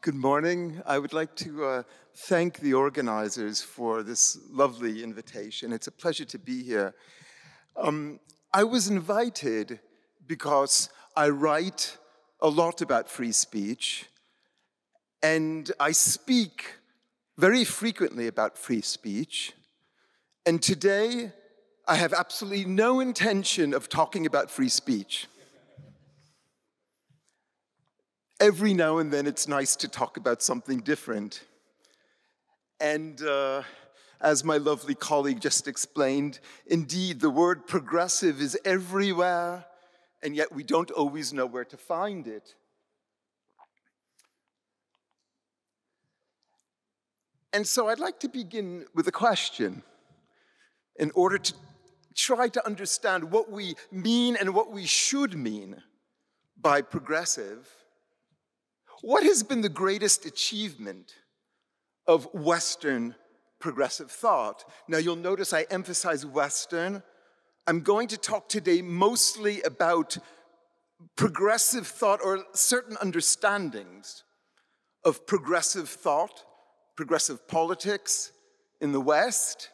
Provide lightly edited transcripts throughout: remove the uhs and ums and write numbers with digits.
Good morning. I would like to thank the organizers for this lovely invitation. It's a pleasure to be here. I was invited because I write a lot about free speech, and I speak very frequently about free speech. And today, I have absolutely no intention of talking about free speech. Every now and then, it's nice to talk about something different. And as my lovely colleague just explained, indeed, the word progressive is everywhere, and yet we don't always know where to find it. And so I'd like to begin with a question in order to try to understand what we mean and what we should mean by progressive. What has been the greatest achievement of Western progressive thought? Now, you'll notice I emphasize Western. I'm going to talk today mostly about progressive thought or certain understandings of progressive thought, progressive politics in the West,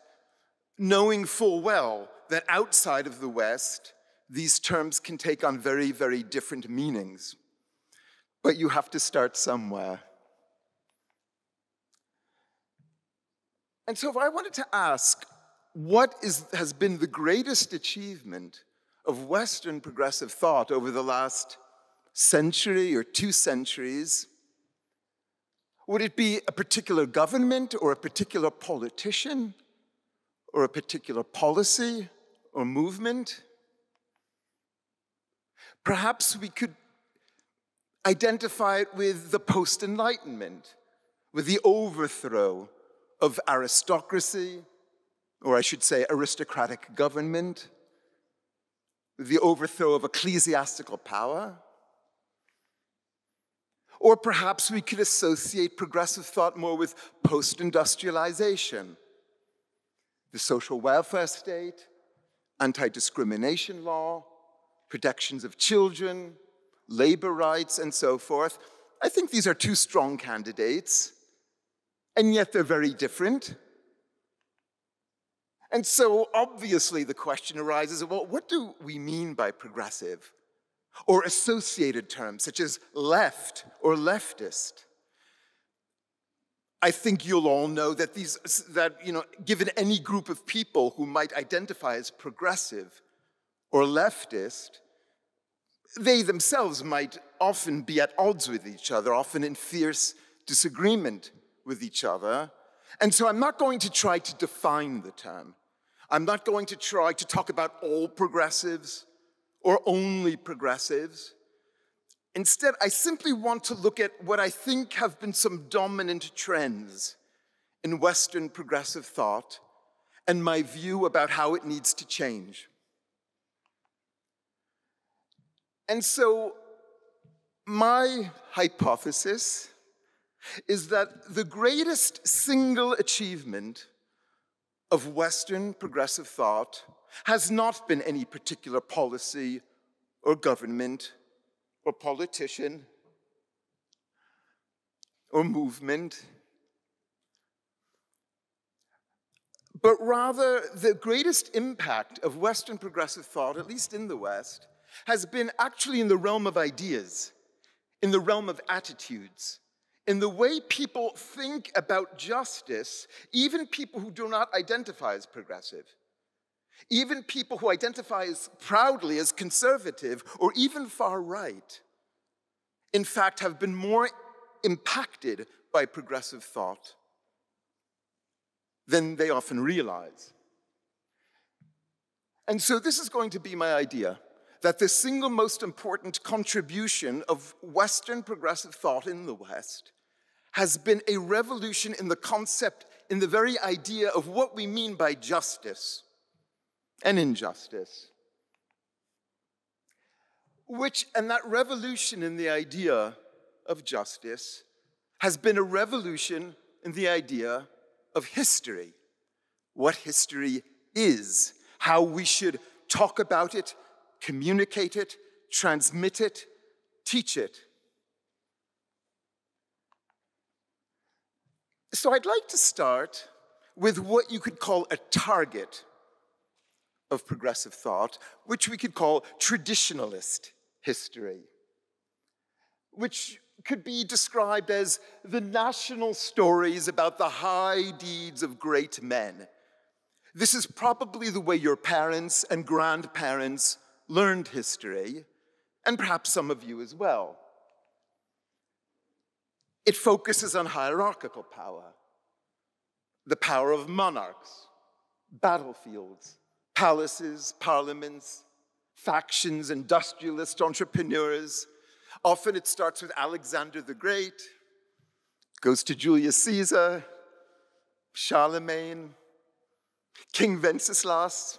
knowing full well that outside of the West, these terms can take on very, very different meanings. But you have to start somewhere. And so if I wanted to ask, what has been the greatest achievement of Western progressive thought over the last century or 2 centuries, would it be a particular government or a particular politician or a particular policy or movement? Perhaps we could identify it with the post-Enlightenment, with the overthrow of aristocracy, or I should say aristocratic government, with the overthrow of ecclesiastical power. Or perhaps we could associate progressive thought more with post-industrialization, the social welfare state, anti-discrimination law, protections of children, labor rights, and so forth. I think these are 2 strong candidates, and yet they're very different. And so obviously the question arises, well, what do we mean by progressive? Or associated terms such as left or leftist. I think you'll all know that given any group of people who might identify as progressive or leftist, they themselves might often be at odds with each other, often in fierce disagreement with each other. And so I'm not going to try to define the term. I'm not going to try to talk about all progressives or only progressives. Instead, I simply want to look at what I think have been some dominant trends in Western progressive thought and my view about how it needs to change. And so my hypothesis is that the greatest single achievement of Western progressive thought has not been any particular policy or government or politician or movement, but rather the greatest impact of Western progressive thought, at least in the West, has been actually in the realm of ideas, in the realm of attitudes, in the way people think about justice, even people who do not identify as progressive, even people who identify as proudly as conservative or even far right, in fact, have been more impacted by progressive thought than they often realize. And so this is going to be my idea, that the single most important contribution of Western progressive thought in the West has been a revolution in the concept, in the very idea of what we mean by justice and injustice. And that revolution in the idea of justice has been a revolution in the idea of history, what history is, how we should talk about it, communicate it, transmit it, teach it. So I'd like to start with what you could call a target of progressive thought, which we could call traditionalist history, which could be described as the national stories about the high deeds of great men. This is probably the way your parents and grandparents learned history, and perhaps some of you as well. It focuses on hierarchical power, the power of monarchs, battlefields, palaces, parliaments, factions, industrialists, entrepreneurs. Often it starts with Alexander the Great, goes to Julius Caesar, Charlemagne, King Wenceslas,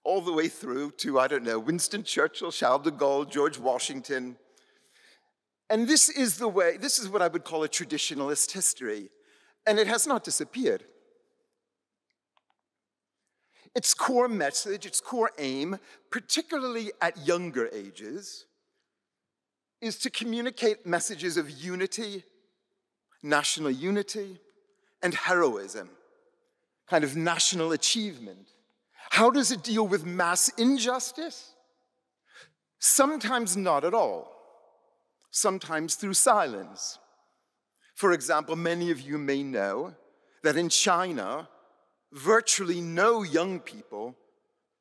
all the way through to, I don't know, Winston Churchill, Charles de Gaulle, George Washington. And this is what I would call a traditionalist history, and it has not disappeared. Its core message, its core aim, particularly at younger ages, is to communicate messages of unity, national unity, and heroism, kind of national achievement. How does it deal with mass injustice? Sometimes not at all. Sometimes through silence. For example, many of you may know that in China, virtually no young people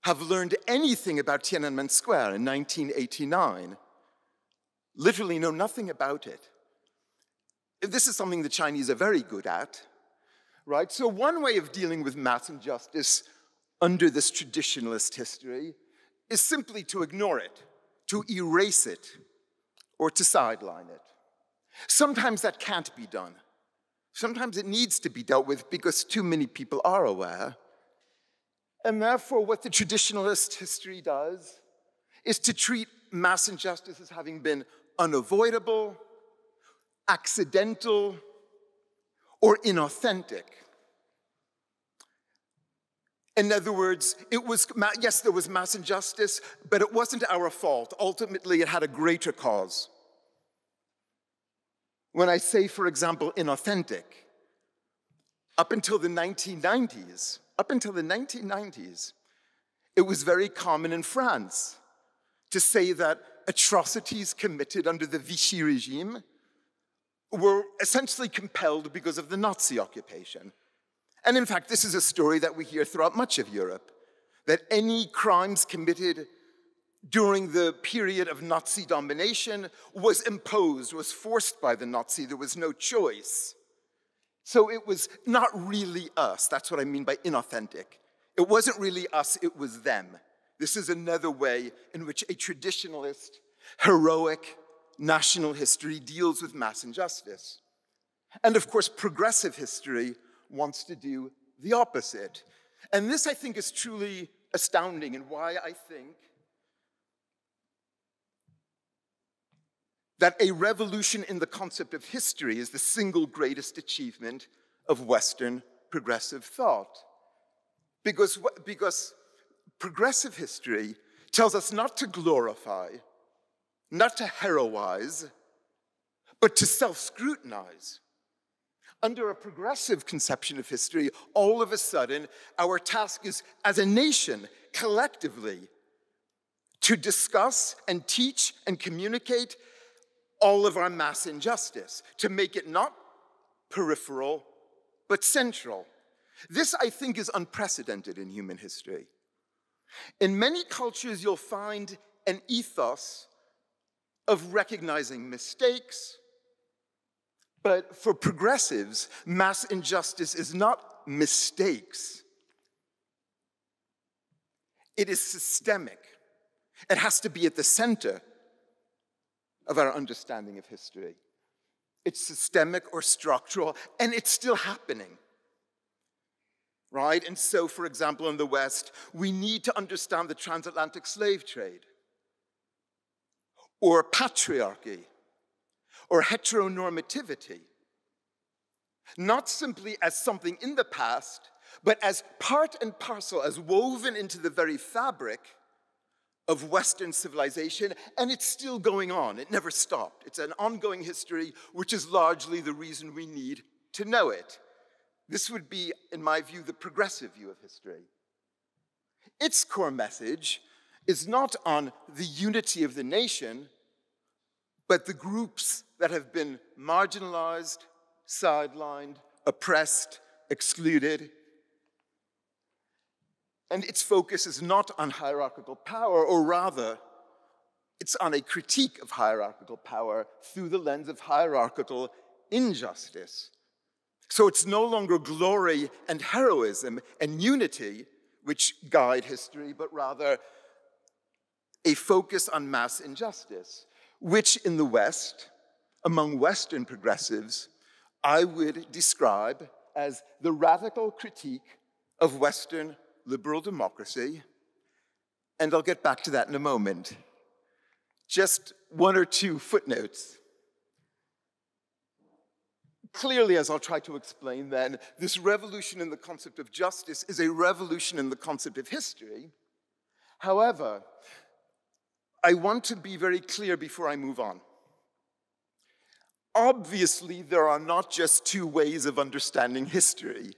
have learned anything about Tiananmen Square in 1989. Literally know nothing about it. This is something the Chinese are very good at, right? So one way of dealing with mass injustice under this traditionalist history is simply to ignore it, to erase it, or to sideline it. Sometimes that can't be done. Sometimes it needs to be dealt with because too many people are aware. And therefore, what the traditionalist history does is to treat mass injustice as having been unavoidable, accidental, or inauthentic. In other words, yes, there was mass injustice, but it wasn't our fault. Ultimately, it had a greater cause. When I say, for example, inauthentic, up until the 1990s, it was very common in France to say that atrocities committed under the Vichy regime were essentially compelled because of the Nazi occupation. And in fact, this is a story that we hear throughout much of Europe, that any crimes committed during the period of Nazi domination was imposed, was forced by the Nazi. There was no choice. So it was not really us. That's what I mean by inauthentic. It wasn't really us, it was them. This is another way in which a traditionalist, heroic, national history deals with mass injustice. And of course, progressive history wants to do the opposite. And this, I think, is truly astounding, and why I think that a revolution in the concept of history is the single greatest achievement of Western progressive thought. Because progressive history tells us not to glorify, not to heroize, but to self-scrutinize. Under a progressive conception of history, all of a sudden, our task is, as a nation, collectively, to discuss and teach and communicate all of our mass injustice, to make it not peripheral, but central. This, I think, is unprecedented in human history. In many cultures, you'll find an ethos of recognizing mistakes, but for progressives, mass injustice is not mistakes. It is systemic. It has to be at the center of our understanding of history. It's systemic or structural, and it's still happening, right? And so, for example, in the West, we need to understand the transatlantic slave trade, or patriarchy, or heteronormativity, not simply as something in the past, but as part and parcel, as woven into the very fabric of Western civilization, and it's still going on. It never stopped. It's an ongoing history, which is largely the reason we need to know it. This would be, in my view, the progressive view of history. Its core message is not on the unity of the nation, but the groups that have been marginalized, sidelined, oppressed, excluded. And its focus is not on hierarchical power, or rather, it's on a critique of hierarchical power through the lens of hierarchical injustice. So it's no longer glory and heroism and unity which guide history, but rather a focus on mass injustice, which in the West, among Western progressives, I would describe as the radical critique of Western liberal democracy, and I'll get back to that in a moment. Just one or two footnotes. Clearly, as I'll try to explain then, this revolution in the concept of justice is a revolution in the concept of history. However, I want to be very clear before I move on. Obviously, there are not just two ways of understanding history.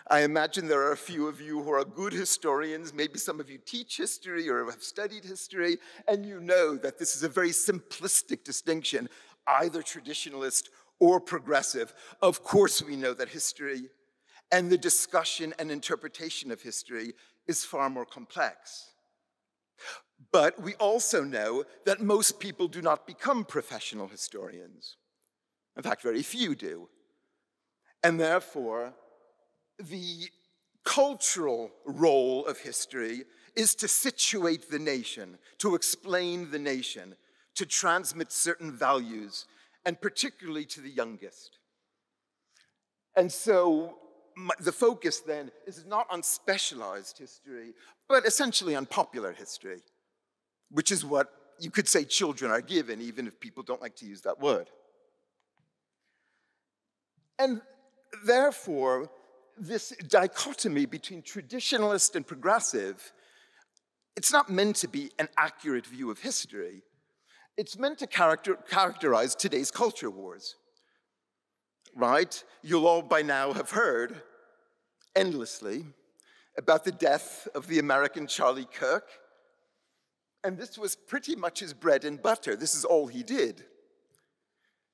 I imagine there are a few of you who are good historians, maybe some of you teach history or have studied history, and you know that this is a very simplistic distinction, either traditionalist or progressive. Of course, we know that history and the discussion and interpretation of history is far more complex. But we also know that most people do not become professional historians. In fact, very few do. And therefore, the cultural role of history is to situate the nation, to explain the nation, to transmit certain values, and particularly to the youngest. And so the focus then is not on specialized history, but essentially on popular history, which is what you could say children are given, even if people don't like to use that word. And therefore, this dichotomy between traditionalist and progressive, it's not meant to be an accurate view of history. It's meant to characterize today's culture wars, right? You'll all by now have heard endlessly about the death of the American Charlie Kirk, and this was pretty much his bread and butter. This is all he did.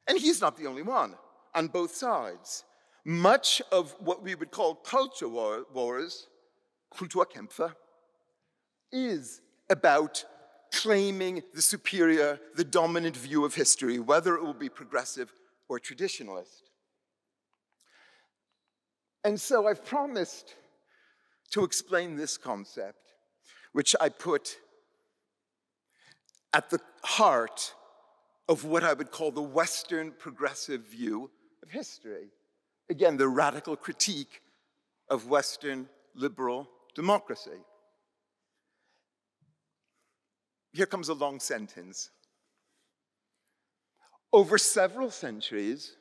And he's not the only one on both sides. Much of what we would call culture wars, Kulturkämpfe, is about claiming the superior, the dominant view of history, whether it will be progressive or traditionalist. And so I've promised to explain this concept, which I put at the heart of what I would call the Western progressive view of history. Again, the radical critique of Western liberal democracy. Here comes a long sentence. Over several centuries,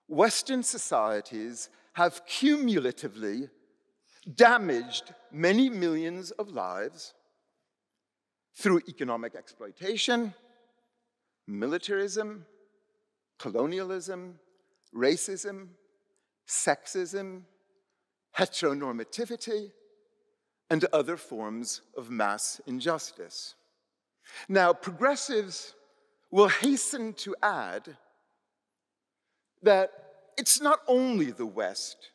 Western societies have cumulatively damaged many millions of lives through economic exploitation, militarism, colonialism, racism, sexism, heteronormativity, and other forms of mass injustice. Now, progressives will hasten to add that it's not only the West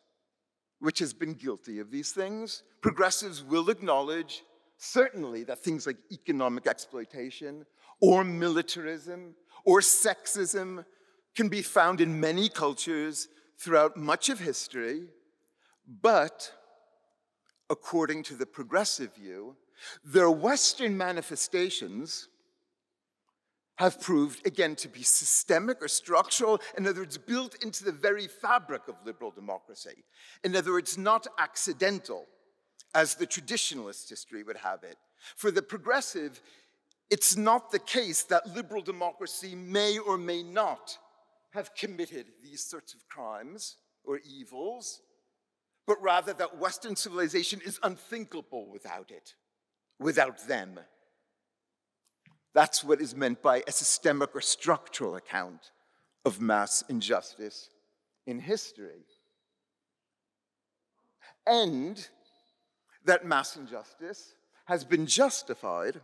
which has been guilty of these things. Progressives will acknowledge, certainly, that things like economic exploitation or militarism or sexism can be found in many cultures throughout much of history, but according to the progressive view, their Western manifestations have proved, again, to be systemic or structural, in other words, built into the very fabric of liberal democracy. In other words, not accidental, as the traditionalist history would have it. For the progressive, it's not the case that liberal democracy may or may not have committed these sorts of crimes or evils, but rather that Western civilization is unthinkable without it, without them. That's what is meant by a systemic or structural account of mass injustice in history. And that mass injustice has been justified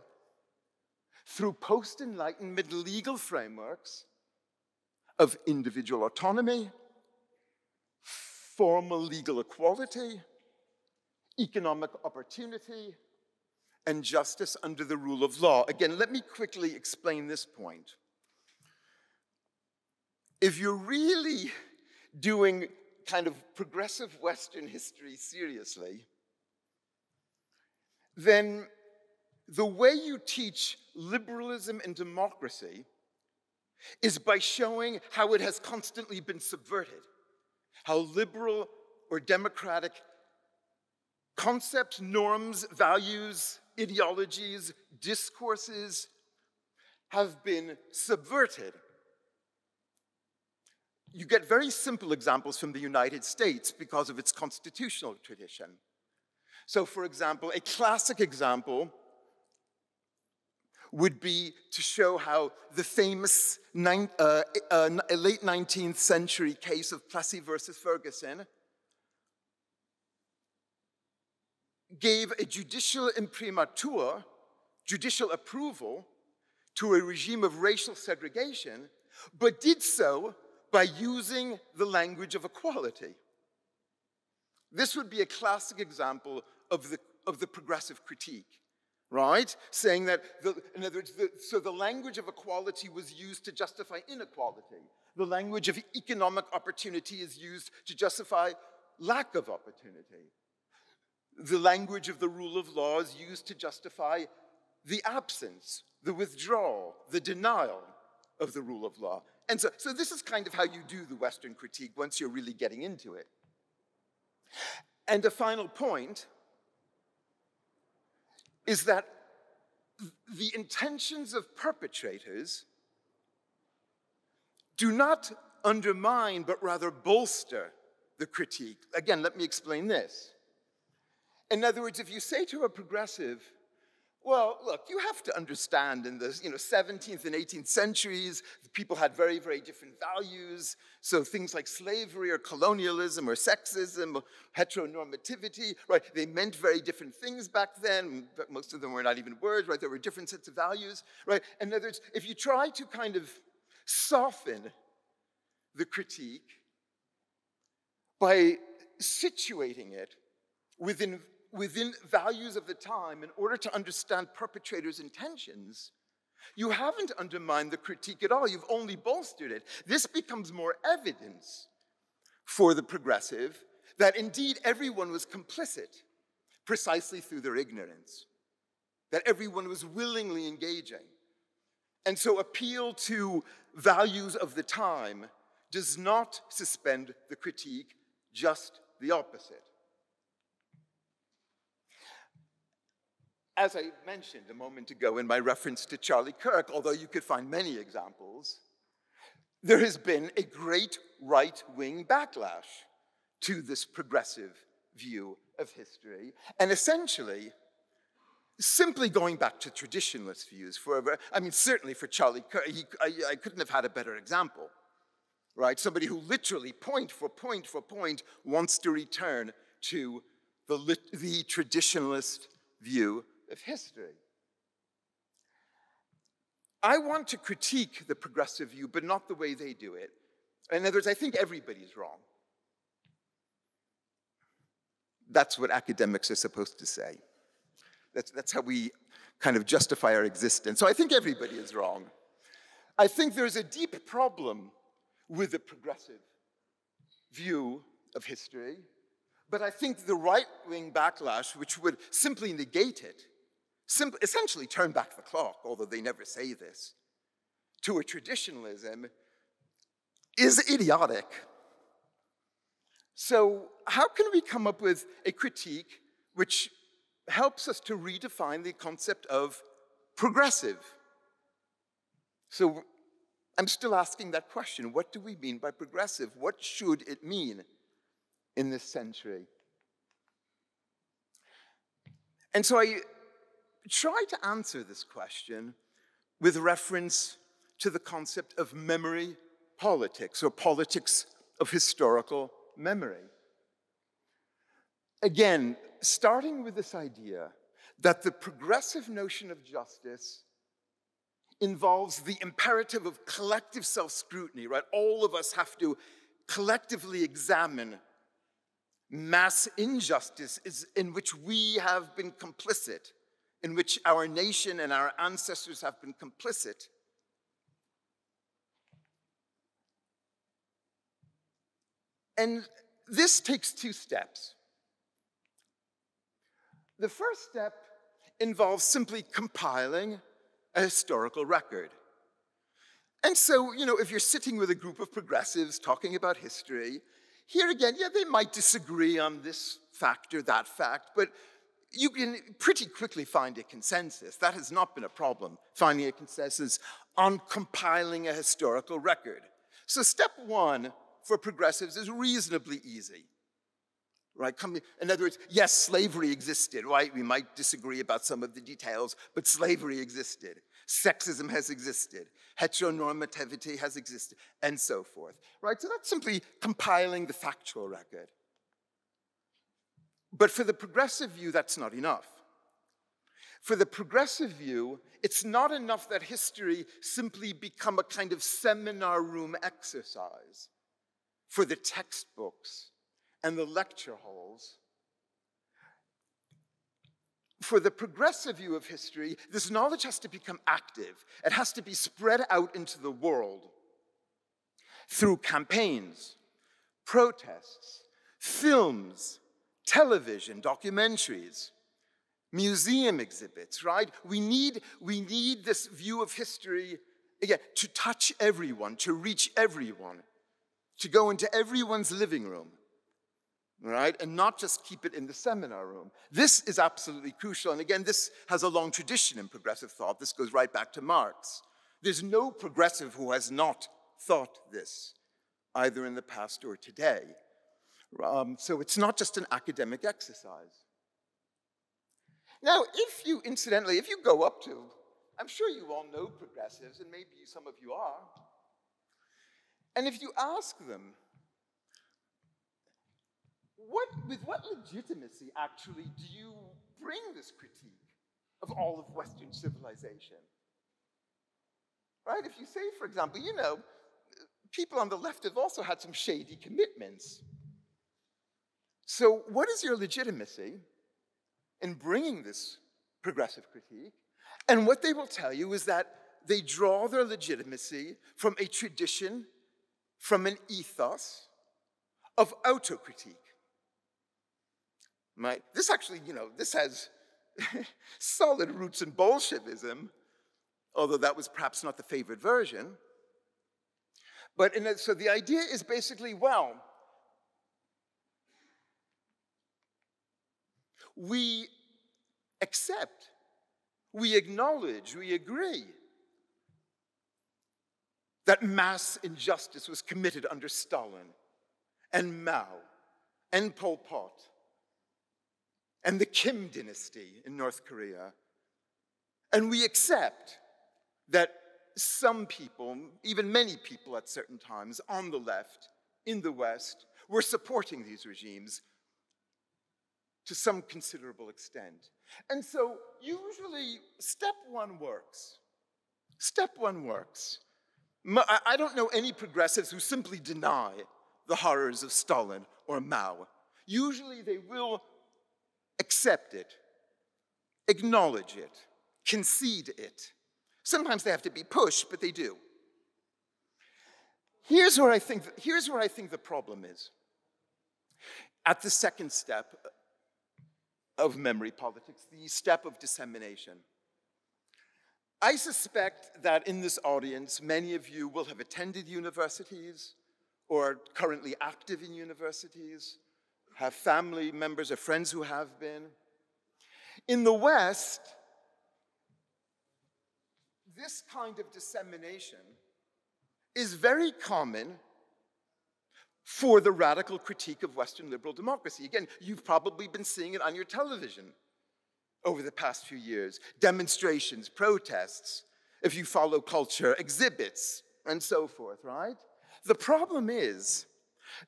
through post-Enlightenment legal frameworks of individual autonomy, formal legal equality, economic opportunity, and justice under the rule of law. Again, let me quickly explain this point. If you're really doing kind of progressive Western history seriously, then the way you teach liberalism and democracy is by showing how it has constantly been subverted, how liberal or democratic concepts, norms, values, ideologies, discourses have been subverted. You get very simple examples from the United States because of its constitutional tradition. So, for example, a classic example would be to show how the famous late 19th century case of Plessy versus Ferguson gave a judicial imprimatur, judicial approval, to a regime of racial segregation, but did so by using the language of equality. This would be a classic example of the progressive critique, right? Saying that, in other words, so the language of equality was used to justify inequality. The language of economic opportunity is used to justify lack of opportunity. The language of the rule of law is used to justify the absence, the withdrawal, the denial of the rule of law. And so this is kind of how you do the Western critique once you're really getting into it. And a final point is that the intentions of perpetrators do not undermine, but rather bolster the critique. Again, let me explain this. In other words, if you say to a progressive, well, look, you have to understand in the 17th and 18th centuries, people had very, very different values. So things like slavery or colonialism or sexism or heteronormativity, right? They meant very different things back then. Most of them were not even words, right? There were different sets of values, right? In other words, if you try to kind of soften the critique by situating it within values of the time in order to understand perpetrators' intentions, you haven't undermined the critique at all, you've only bolstered it. This becomes more evidence for the progressive that indeed everyone was complicit precisely through their ignorance, that everyone was willingly engaging. And so appeal to values of the time does not suspend the critique, just the opposite. As I mentioned a moment ago in my reference to Charlie Kirk, although you could find many examples, there has been a great right-wing backlash to this progressive view of history. And essentially, simply going back to traditionalist views forever, I mean, certainly for Charlie Kirk, I couldn't have had a better example, right? Somebody who literally point for point wants to return to the traditionalist view of history. I want to critique the progressive view, but not the way they do it. In other words, I think everybody's wrong. That's what academics are supposed to say. That's how we kind of justify our existence. So I think everybody is wrong. I think there's a deep problem with the progressive view of history, but I think the right-wing backlash, which would simply negate it, essentially turn back the clock, although they never say this, to a traditionalism, is idiotic. So how can we come up with a critique which helps us to redefine the concept of progressive? So I'm still asking that question. What do we mean by progressive? What should it mean in this century? And so I try to answer this question with reference to the concept of memory politics, or politics of historical memory. Again, starting with this idea that the progressive notion of justice involves the imperative of collective self-scrutiny, right? All of us have to collectively examine mass injustice in which we have been complicit, in which our nation and our ancestors have been complicit. And this takes two steps. The first step involves simply compiling a historical record. And so, if you're sitting with a group of progressives talking about history, here again, yeah, they might disagree on this fact or that fact, but you can pretty quickly find a consensus. That has not been a problem, finding a consensus on compiling a historical record. So step one for progressives is reasonably easy, right? In other words, yes, slavery existed, right? We might disagree about some of the details, but slavery existed. Sexism has existed. Heteronormativity has existed, and so forth, right? So that's simply compiling the factual record. But for the progressive view, that's not enough. For the progressive view, it's not enough that history simply become a kind of seminar room exercise for the textbooks and the lecture halls. For the progressive view of history, this knowledge has to become active. It has to be spread out into the world through campaigns, protests, films, television, documentaries, museum exhibits, right? We need this view of history, again, to touch everyone, to reach everyone, to go into everyone's living room, right? And not just keep it in the seminar room. This is absolutely crucial. And again, this has a long tradition in progressive thought. This goes right back to Marx. There's no progressive who has not thought this, either in the past or today. So it's not just an academic exercise. Now, incidentally, if you go up to, I'm sure you all know progressives, and maybe some of you are, and if you ask them, with what legitimacy, actually, do you bring this critique of all of Western civilization? Right? If you say, for example, people on the left have also had some shady commitments. So what is your legitimacy in bringing this progressive critique? And what they will tell you is that they draw their legitimacy from a tradition, from an ethos of autocritique. Right? This actually, this has solid roots in Bolshevism, although that was perhaps not the favored version. But so the idea is basically, well, we accept, we acknowledge, we agree that mass injustice was committed under Stalin and Mao and Pol Pot and the Kim dynasty in North Korea. And we accept that some people, even many people at certain times on the left, in the West, were supporting these regimes to some considerable extent. And so usually step one works. Step one works. I don't know any progressives who simply deny the horrors of Stalin or Mao. Usually they will accept it, acknowledge it, concede it. Sometimes they have to be pushed, but they do. Here's where I think the problem is. At the second step of memory politics, the step of dissemination. I suspect that in this audience, many of you will have attended universities or are currently active in universities, have family members or friends who have been. In the West, this kind of dissemination is very common for the radical critique of Western liberal democracy. Again, you've probably been seeing it on your television over the past few years. Demonstrations, protests, if you follow culture, exhibits, and so forth, right? The problem is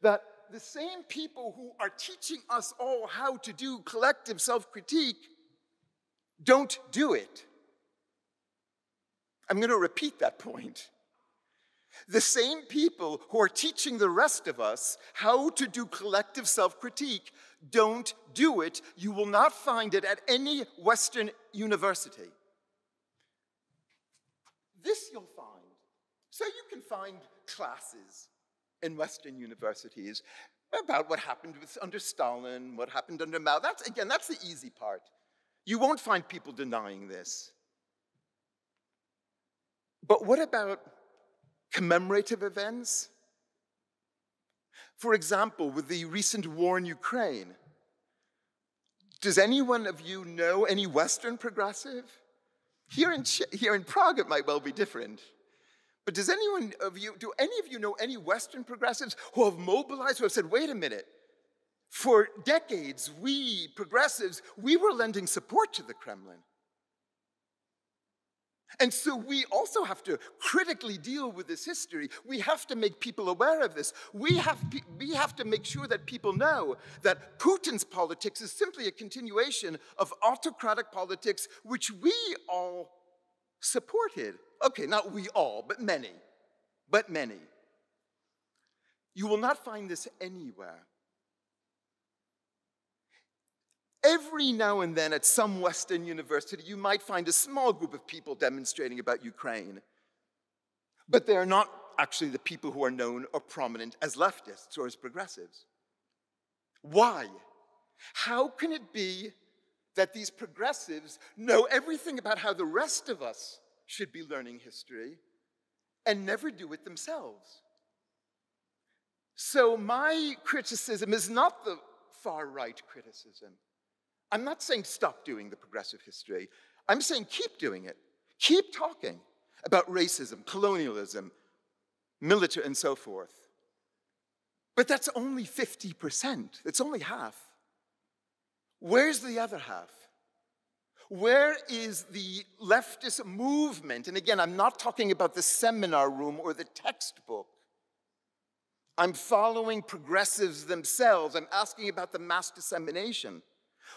that the same people who are teaching us all how to do collective self-critique don't do it. I'm going to repeat that point. The same people who are teaching the rest of us how to do collective self-critique don't do it. You will not find it at any Western university. This you'll find. So you can find classes in Western universities about what happened under Stalin, what happened under Mao. That's the easy part. You won't find people denying this. But what about commemorative events? For example, with the recent war in Ukraine, does anyone of you know any Western progressive? Here in Prague, it might well be different. But do any of you know any Western progressives who have mobilized, who have said, wait a minute, for decades, we progressives, we were lending support to the Kremlin. And so we also have to critically deal with this history. We have to make people aware of this. We have to make sure that people know that Putin's politics is simply a continuation of autocratic politics which we all supported. Okay, not we all, but many. But many. You will not find this anywhere. Every now and then at some Western university, you might find a small group of people demonstrating about Ukraine. But they're not actually the people who are known or prominent as leftists or as progressives. Why? How can it be that these progressives know everything about how the rest of us should be learning history and never do it themselves? So my criticism is not the far-right criticism. I'm not saying stop doing the progressive history. I'm saying keep doing it. Keep talking about racism, colonialism, military, and so forth. But that's only 50%. It's only half. Where's the other half? Where is the leftist movement? And again, I'm not talking about the seminar room or the textbook. I'm following progressives themselves. I'm asking about the mass dissemination.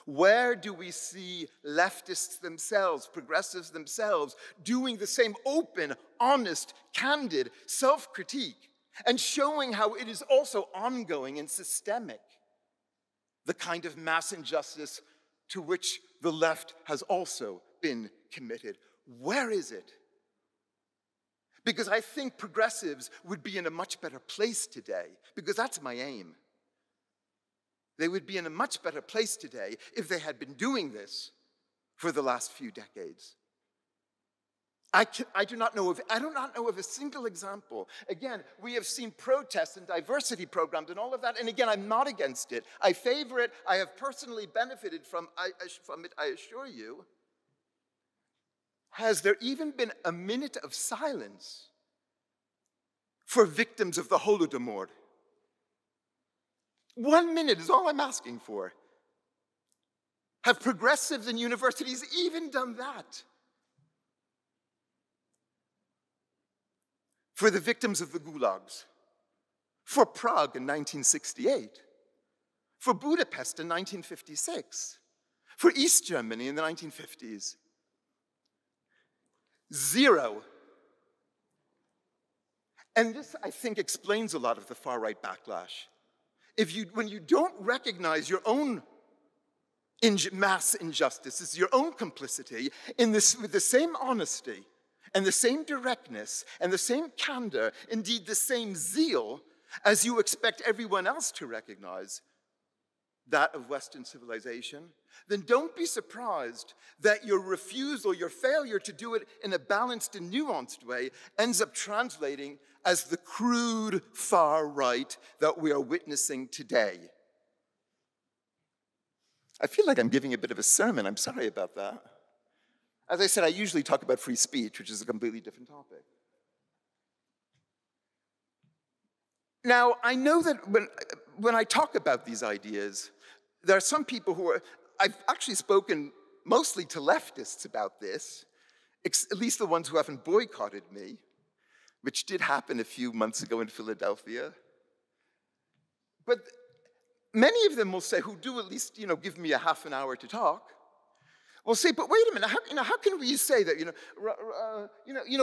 Where do we see leftists themselves, progressives themselves, doing the same open, honest, candid self-critique and showing how it is also ongoing and systemic, the kind of mass injustice to which the left has also been committed? Where is it? Because I think progressives would be in a much better place today, because that's my aim. They would be in a much better place today if they had been doing this for the last few decades. I do not know of a single example. Again, we have seen protests and diversity programs and all of that, and again, I'm not against it. I favor it. I have personally benefited from it, I assure you. Has there even been a minute of silence for victims of the Holodomor? 1 minute is all I'm asking for. Have progressives in universities even done that? For the victims of the gulags, for Prague in 1968, for Budapest in 1956, for East Germany in the 1950s. Zero. And this, I think, explains a lot of the far-right backlash. When you don't recognize your own mass injustices, your own complicity, with the same honesty and the same directness and the same candor, indeed the same zeal, as you expect everyone else to recognize that of Western civilization, then don't be surprised that your refusal, your failure to do it in a balanced and nuanced way ends up translating as the crude far right that we are witnessing today. I feel like I'm giving a bit of a sermon. I'm sorry about that. As I said, I usually talk about free speech, which is a completely different topic. Now, I know that when I talk about these ideas, there are some people who are, I've actually spoken mostly to leftists about this, at least the ones who haven't boycotted me, which did happen a few months ago in Philadelphia. But many of them will say, who do at least, give me a half an hour to talk, will say, but wait a minute, how can we say that,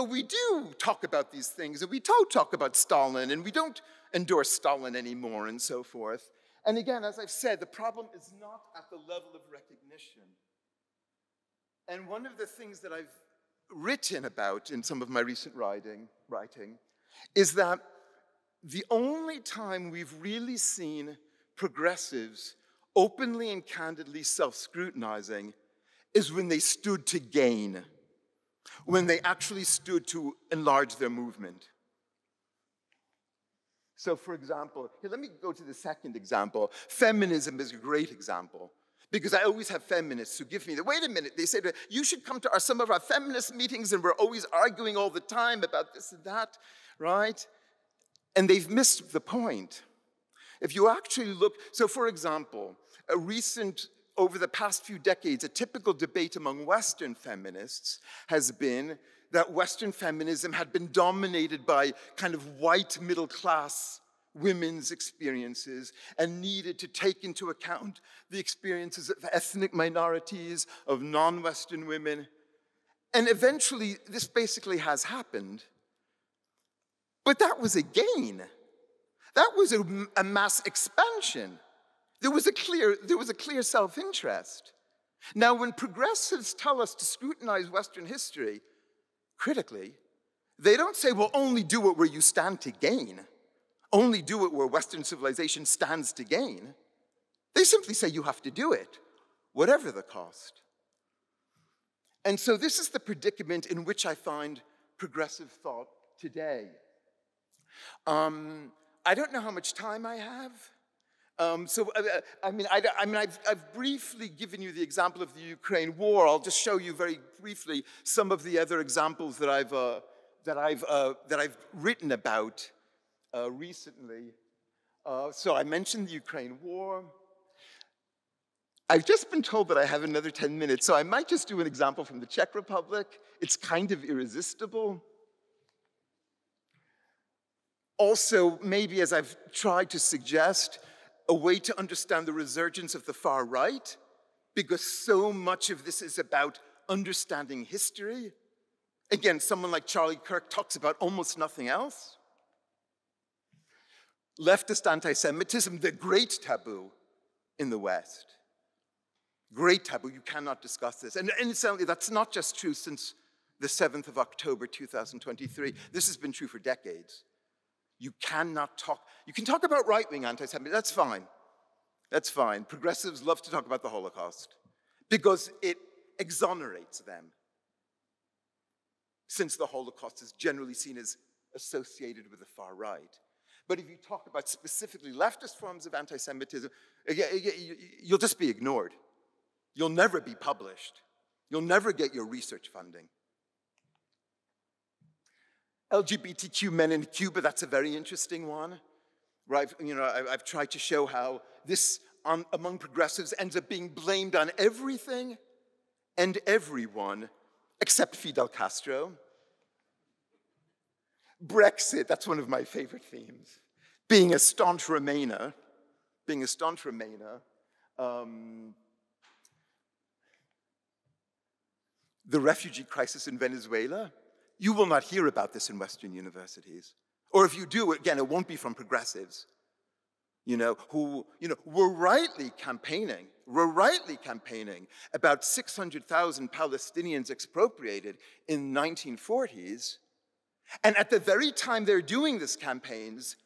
we do talk about these things, and we don't talk about Stalin, and we don't endorse Stalin anymore, and so forth. And again, as I've said, the problem is not at the level of recognition. And one of the things that I've written about in some of my recent writing is that the only time we've really seen progressives openly and candidly self-scrutinizing is when they stood to gain, when they actually stood to enlarge their movement. So for example, here, let me go to the second example. Feminism is a great example, because I always have feminists who give me the, wait a minute, they say, you should come to some of our feminist meetings, and we're always arguing all the time about this and that, right? And they've missed the point. If you actually look, so for example, over the past few decades, a typical debate among Western feminists has been that Western feminism had been dominated by kind of white middle-class women's experiences and needed to take into account the experiences of ethnic minorities, of non-Western women. And eventually, this basically has happened. But that was a gain. That was a mass expansion. There was a clear self-interest. Now, when progressives tell us to scrutinize Western history critically, they don't say, well, only do it where you stand to gain. Only do it where Western civilization stands to gain. They simply say you have to do it, whatever the cost. And so this is the predicament in which I find progressive thought today. I don't know how much time I have. I've briefly given you the example of the Ukraine war. I'll just show you very briefly some of the other examples that I've written about recently. So I mentioned the Ukraine war. I've just been told that I have another 10 minutes, so I might just do an example from the Czech Republic. It's kind of irresistible. Also, maybe as I've tried to suggest, a way to understand the resurgence of the far right, because so much of this is about understanding history. Again, someone like Charlie Kirk talks about almost nothing else. Leftist anti-Semitism, the great taboo in the West. Great taboo, you cannot discuss this. And incidentally, that's not just true since the 7th of October, 2023. This has been true for decades. You can talk about right-wing anti-Semitism, that's fine. That's fine. Progressives love to talk about the Holocaust because it exonerates them, since the Holocaust is generally seen as associated with the far right. But if you talk about specifically leftist forms of anti-Semitism, you'll just be ignored. You'll never be published. You'll never get your research funding. LGBTQ men in Cuba, that's a very interesting one. Right? I've tried to show how this, among progressives, ends up being blamed on everything and everyone except Fidel Castro. Brexit, that's one of my favorite themes. Being a staunch Remainer, the refugee crisis in Venezuela. You will not hear about this in Western universities. Or if you do, again, it won't be from progressives, who were rightly campaigning about 600,000 Palestinians expropriated in the 1940s. And at the very time they're doing these campaigns,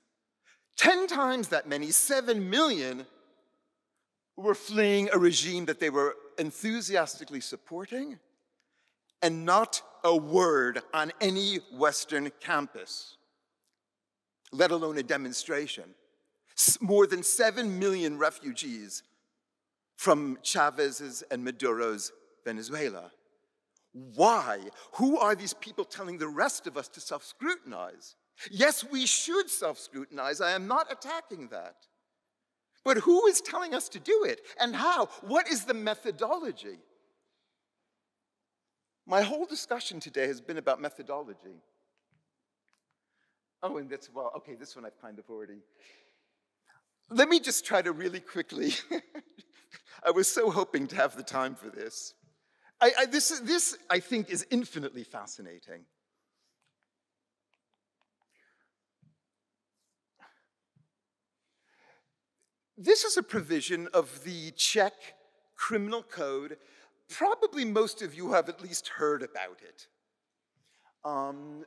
10 times that many, 7 million, were fleeing a regime that they were enthusiastically supporting, and not a word on any Western campus, let alone a demonstration. More than 7 million refugees from Chavez's and Maduro's Venezuela. Why? Who are these people telling the rest of us to self-scrutinize? Yes, we should self-scrutinize. I am not attacking that. But who is telling us to do it? And how? What is the methodology? My whole discussion today has been about methodology. Oh, and that's, well, okay, this one I've kind of already. Let me just try to really quickly. I was so hoping to have the time for this. This, I think, is infinitely fascinating. This is a provision of the Czech Criminal Code. Probably most of you have at least heard about it.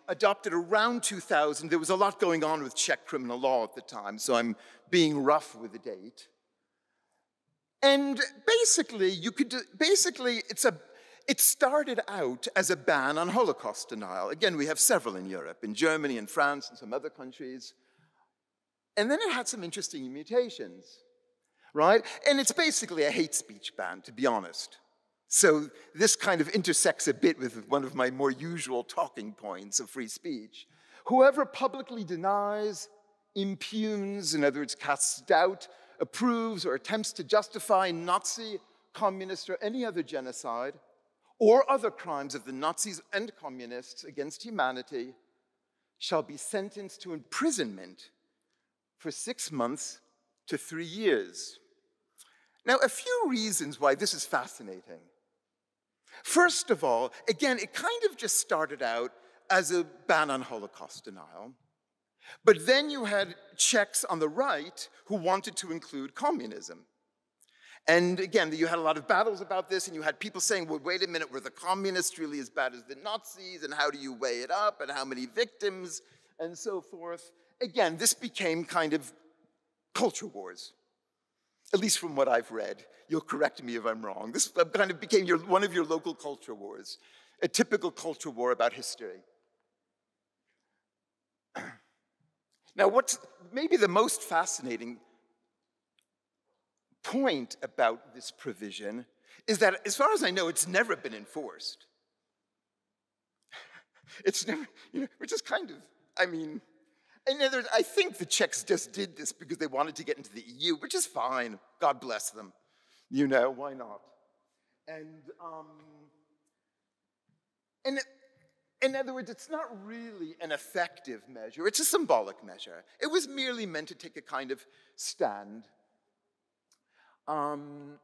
Adopted around 2000. There was a lot going on with Czech criminal law at the time, so I'm being rough with the date. And basically, it started out as a ban on Holocaust denial. Again, we have several in Europe, in Germany and France and some other countries. And then it had some interesting mutations, right? And it's basically a hate speech ban, to be honest. So this kind of intersects a bit with one of my more usual talking points of free speech. Whoever publicly denies, impugns, in other words, casts doubt, approves, or attempts to justify Nazi, communist, or any other genocide, or other crimes of the Nazis and communists against humanity, shall be sentenced to imprisonment for 6 months to 3 years. Now, a few reasons why this is fascinating. First of all, again, it kind of just started out as a ban on Holocaust denial. But then you had Czechs on the right who wanted to include communism. And again, you had a lot of battles about this, and you had people saying, well, wait a minute, were the communists really as bad as the Nazis, and how do you weigh it up, and how many victims, and so forth. Again, this became kind of culture wars, at least from what I've read. You'll correct me if I'm wrong. This kind of became one of your local culture wars, a typical culture war about history. Now, what's maybe the most fascinating point about this provision is that, as far as I know, it's never been enforced. It's never, which is kind of, in other words, I think the Czechs just did this because they wanted to get into the EU, which is fine. God bless them. Why not? And in other words, it's not really an effective measure. It's a symbolic measure. It was merely meant to take a kind of stand. And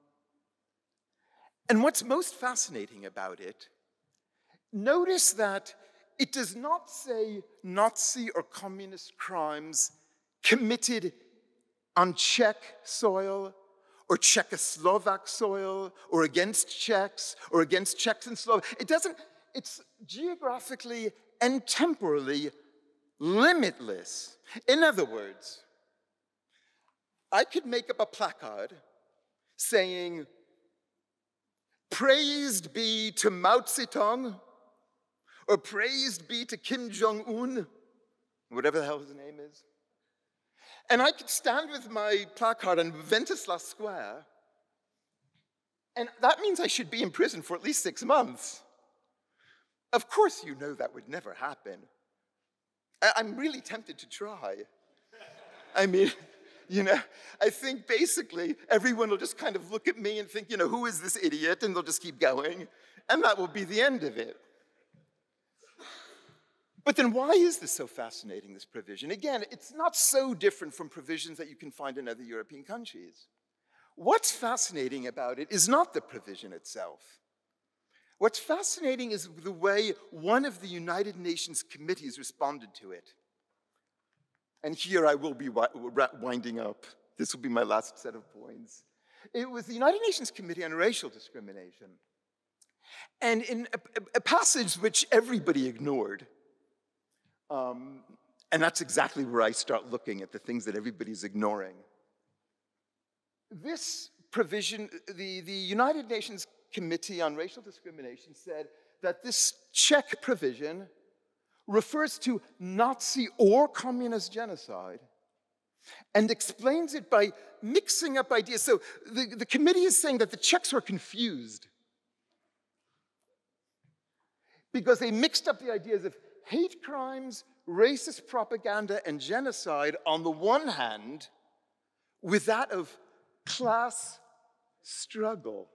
what's most fascinating about it, notice that it does not say Nazi or communist crimes committed on Czech soil or Czechoslovak soil or against Czechs or against Czechs and Slovaks. It doesn't, it's geographically and temporally limitless. In other words, I could make up a placard saying, praised be to Mao Zedong, or praised be to Kim Jong-un, whatever the hell his name is. And I could stand with my placard on Wenceslas Square, and that means I should be in prison for at least 6 months. Of course you know that would never happen. I'm really tempted to try. I think basically everyone will just kind of look at me and think, who is this idiot? And they'll just keep going, and that will be the end of it. But then why is this so fascinating, this provision? Again, it's not so different from provisions that you can find in other European countries. What's fascinating about it is not the provision itself. What's fascinating is the way one of the United Nations committees responded to it. And here I will be winding up. This will be my last set of points. It was the United Nations Committee on Racial Discrimination. And in a passage which everybody ignored, and that's exactly where I start looking at the things that everybody's ignoring. This provision, the United Nations Committee on Racial Discrimination said that this Czech provision refers to Nazi or communist genocide and explains it by mixing up ideas. So the committee is saying that the Czechs are confused because they mixed up the ideas of hate crimes, racist propaganda, and genocide on the one hand with that of class struggle.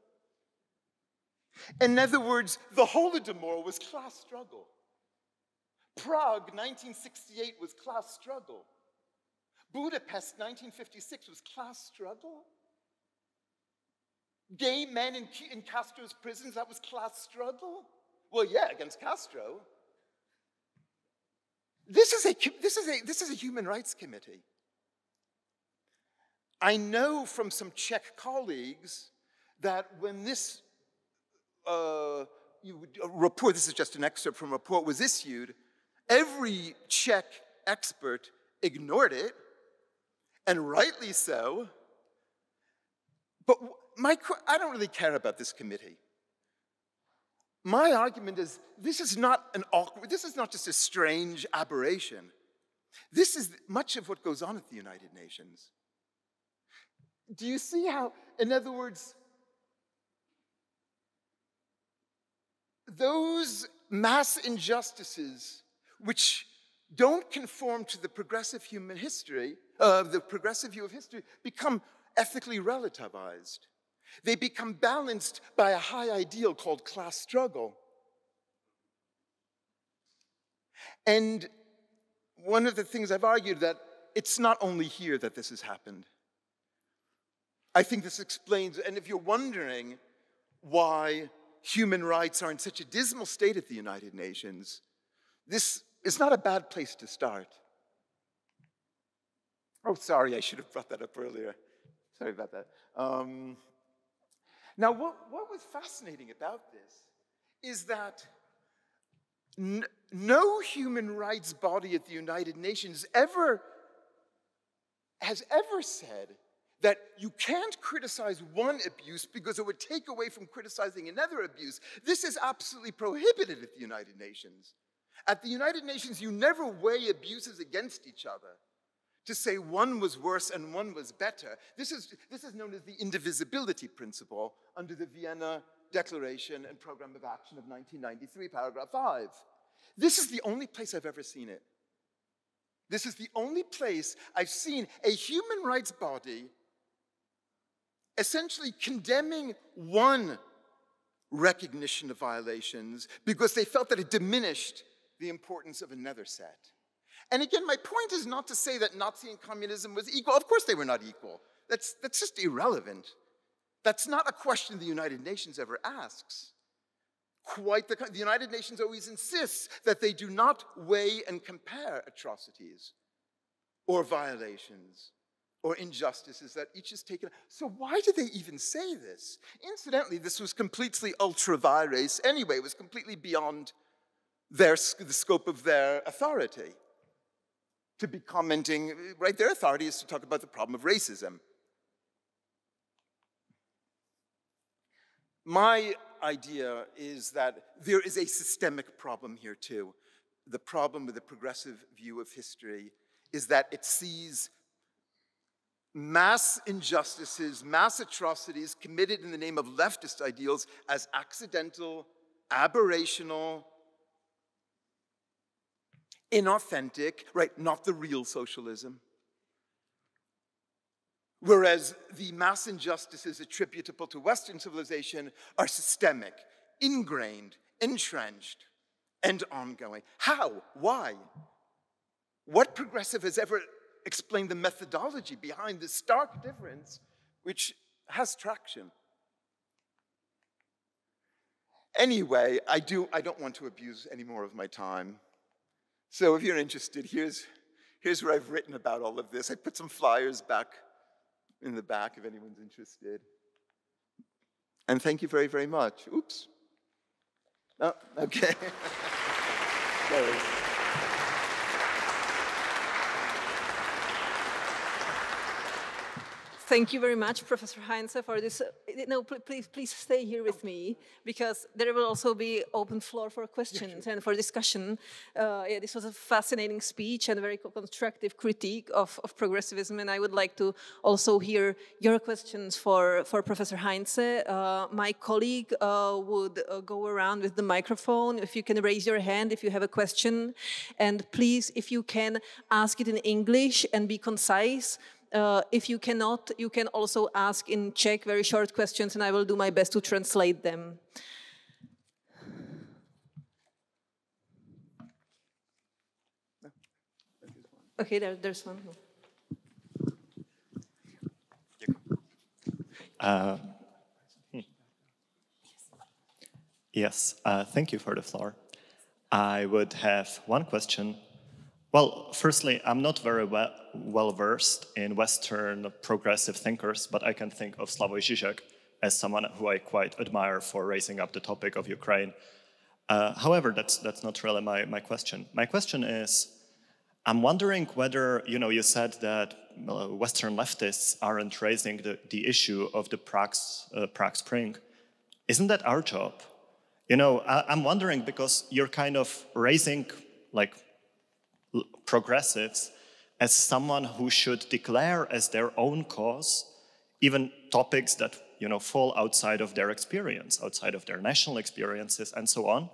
In other words, the Holodomor was class struggle. Prague, 1968, was class struggle. Budapest, 1956, was class struggle. Gay men in Castro's prisons, that was class struggle? Well, yeah, against Castro. This is a human rights committee. I know from some Czech colleagues that when this report, this is just an excerpt from a report, was issued, every Czech expert ignored it, and rightly so. But I don't really care about this committee. My argument is this is not just a strange aberration. This is much of what goes on at the United Nations. Do you see how, in other words, those mass injustices which don't conform to the progressive human history, the progressive view of history, become ethically relativized. They become balanced by a high ideal called class struggle. And one of the things I've argued that it's not only here that this has happened. I think this explains, and if you're wondering why human rights are in such a dismal state at the United Nations, this is not a bad place to start. Oh, sorry, I should have brought that up earlier. Sorry about that. Now, what was fascinating about this is that no human rights body at the United Nations has ever said that you can't criticize one abuse because it would take away from criticizing another abuse. This is absolutely prohibited at the United Nations. At the United Nations, you never weigh abuses against each other to say one was worse and one was better. This is known as the indivisibility principle under the Vienna Declaration and Program of Action of 1993, paragraph 5. This is the only place I've ever seen it. This is the only place I've seen a human rights body essentially condemning one recognition of violations because they felt that it diminished the importance of another set. And again, my point is not to say that Nazi and communism was equal. Of course they were not equal. That's just irrelevant. That's not a question the United Nations ever asks. The United Nations always insists that they do not weigh and compare atrocities or violations or injustices, that each is taken. So why did they even say this? Incidentally, this was completely ultra vires anyway. It was completely beyond the scope of their authority to be commenting, right? Their authority is to talk about the problem of racism. My idea is that there is a systemic problem here too. The problem with the progressive view of history is that it sees mass injustices, mass atrocities committed in the name of leftist ideals as accidental, aberrational, inauthentic, right? Not the real socialism. Whereas the mass injustices attributable to Western civilization are systemic, ingrained, entrenched, and ongoing. How? Why? What progressive has ever explained the methodology behind this stark difference, which has traction? Anyway, I don't want to abuse any more of my time. So if you're interested, here's where I've written about all of this. I put some flyers back in the back if anyone's interested. And thank you very, very much. Oops. Oh, okay. Sorry. Thank you very much, Professor Heinze, for this. No, please stay here with me, because there will also be open floor for questions and for discussion. Yeah, this was a fascinating speech and a very constructive critique of progressivism, and I would like to also hear your questions for Professor Heinze. My colleague would go around with the microphone. If you can raise your hand if you have a question, and please, if you can, ask it in English and be concise. If you cannot, you can also ask in Czech very short questions, and I will do my best to translate them. Okay, there's one. Yes, thank you for the floor. I would have one question. Well, firstly, I'm not very well versed in Western progressive thinkers, but I can think of Slavoj Žižek as someone who I quite admire for raising up the topic of Ukraine. However, that's not really my question. My question is, I'm wondering whether, you said that Western leftists aren't raising the issue of the Prague Spring. Isn't that our job? I'm wondering because you're kind of raising like progressives as someone who should declare as their own cause even topics that fall outside of their experience, outside of their national experiences and so on.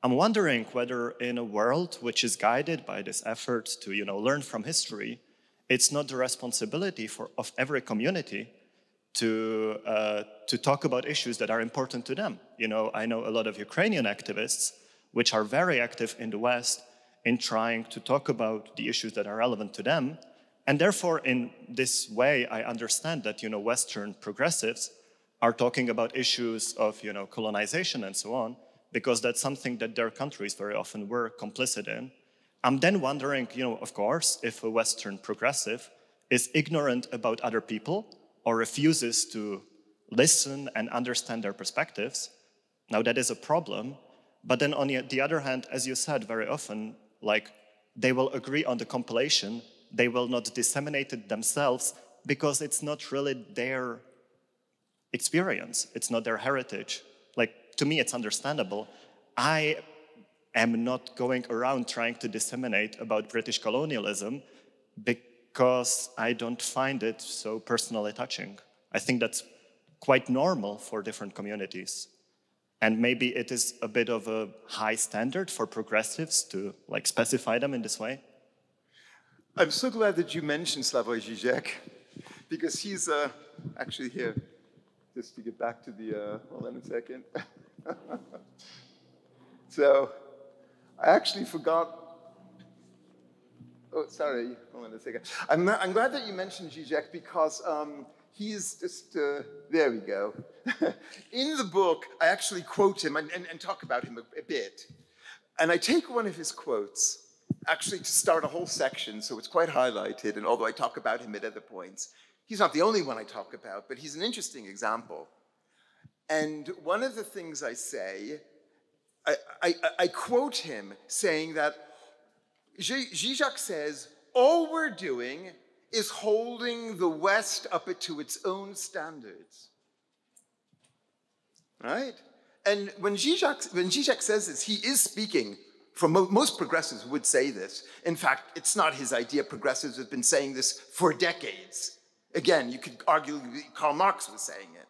I'm wondering whether in a world which is guided by this effort to learn from history, it's not the responsibility of every community to talk about issues that are important to them. I know a lot of Ukrainian activists which are very active in the West in trying to talk about the issues that are relevant to them. And therefore, in this way, I understand that, Western progressives are talking about issues of, colonization and so on, because that's something that their countries very often were complicit in. I'm then wondering, of course, if a Western progressive is ignorant about other people or refuses to listen and understand their perspectives, now that is a problem. But then on the other hand, as you said, very often, like, they will agree on the compilation, they will not disseminate it themselves because it's not really their experience, it's not their heritage. Like, to me, it's understandable. I am not going around trying to disseminate about British colonialism because I don't find it so personally touching. I think that's quite normal for different communities. And maybe it is a bit of a high standard for progressives to specify them in this way. I'm so glad that you mentioned Slavoj Žižek, because he's actually here. Just to get back to the, hold on a second. So, I actually forgot. Oh, sorry, hold on a second. I'm glad that you mentioned Žižek because he's just, there we go. In the book, I actually quote him and talk about him a bit. And I take one of his quotes, actually to start a whole section, so it's quite highlighted, and although I talk about him at other points, he's not the only one I talk about, but he's an interesting example. And one of the things I say, I quote him saying that Žižek says, all we're doing is holding the West up to its own standards. Right? And when Žižek says this, he is speaking, from most progressives would say this. In fact, it's not his idea. Progressives have been saying this for decades. Again, you could argue Karl Marx was saying it.